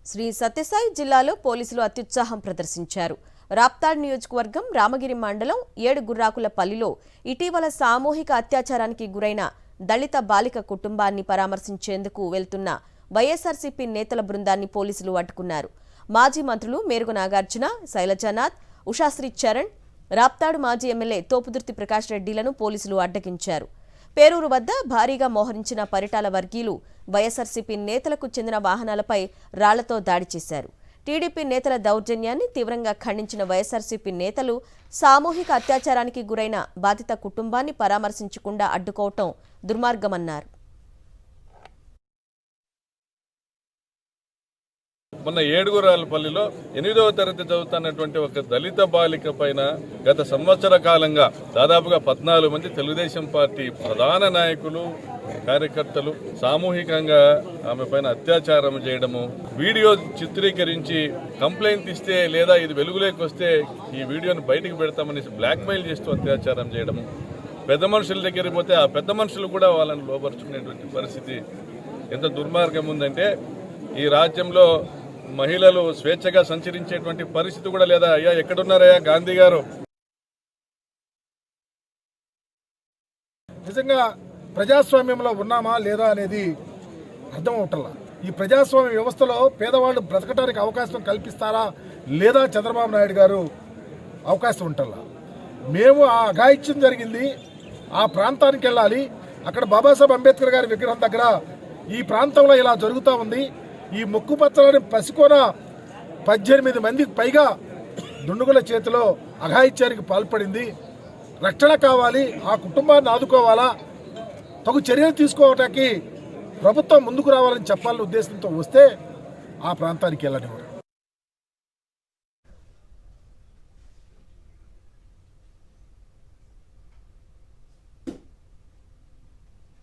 శ్రీ సత్యసాయి జిల్లాలో పోలీసులు అత్యుత్సాహం ప్రదర్శించారు. రాప్తాడ్ నియోజకవర్గం రామగిరి మండలం ఏడుగుర్రాకులపల్లిలో ఇటీవల సామూహిక అత్యాచారానికి గురైన దళిత బాలిక కుటుంబాన్ని పరామర్శించేందుకు వెళ్తున్న వైఎస్ఆర్సీపీ నేతల బృందాన్ని పోలీసులు అడ్డుకున్నారు. మాజీ మంత్రులు మేరుగు నాగార్జున, శైలజానాథ్, ఉషాశ్రీ చరణ్, రాప్తాడు మాజీ ఎమ్మెల్యే తోపుదుర్తి ప్రకాష్ రెడ్డిలను పోలీసులు అడ్డగించారు. పేరూరు వద్ద భారీగా మోహరించిన పరిటాల వర్గీయులు వైఎస్ఆర్సీపీ నేతలకు చెందిన వాహనాలపై రాళ్లతో దాడి చేశారు. టీడీపీ నేతల దౌర్జన్యాన్ని తీవ్రంగా ఖండించిన వైఎస్ఆర్సీపీ నేతలు సామూహిక అత్యాచారానికి గురైన బాధిత కుటుంబాన్ని పరామర్శించకుండా అడ్డుకోవటం దుర్మార్గమన్నారు. మొన్న ఏడుగురాలపల్లిలో 8వ తరగతి చదువుతున్నటువంటి ఒక దళిత బాలిక పైన గత సంవత్సర కాలంగా దాదాపుగా 14 మంది తెలుగుదేశం పార్టీ ప్రధాన నాయకులు, కార్యకర్తలు సామూహికంగా ఆమె పైన అత్యాచారం చేయడము, వీడియో చిత్రీకరించి కంప్లైంట్ ఇస్తే లేదా ఇది వెలుగులోకి వస్తే ఈ వీడియోని బయటకు పెడతామని బ్లాక్మెయిల్ చేస్తూ అత్యాచారం చేయడము, పెద్ద మనుషుల దగ్గరికి పోతే ఆ పెద్ద మనుషులు కూడా వాళ్ళని లోపరుచుకునేటువంటి పరిస్థితి ఎంత దుర్మార్గం ఉందంటే ఈ రాజ్యంలో మహిళలు స్వేచ్ఛగా సంచరించేటువంటి పరిస్థితి కూడా లేదా? అయ్యా ఎక్కడున్నారయ్యా గాంధీ గారు? నిజంగా ప్రజాస్వామ్యంలో ఉన్నామా లేదా అనేది అర్థం అవటల్లా. ఈ ప్రజాస్వామ్య వ్యవస్థలో పేదవాళ్ళు బ్రతకడానికి అవకాశం కల్పిస్తారా లేదా చంద్రబాబు నాయుడు గారు అవకాశం ఉంటల్లా. మేము ఆ అఘాయిత్యం జరిగింది, ఆ ప్రాంతానికి వెళ్ళాలి, అక్కడ బాబాసాహెబ్ అంబేద్కర్ గారి విగ్రహం దగ్గర ఈ ప్రాంతంలో ఇలా జరుగుతూ ఉంది, ఈ ముక్కుపచ్చలని పసికోన 18 మందికి పైగా దుండుగుల చేతిలో అఘాయిత్యానికి పాల్పడింది, రక్షణ కావాలి, ఆ కుటుంబాన్ని ఆదుకోవాలా, తగు చర్యలు తీసుకోవటానికి ప్రభుత్వం ముందుకు రావాలని చెప్పాలనే ఉద్దేశంతో వస్తే ఆ ప్రాంతానికి వెళ్ళనివ్వరు.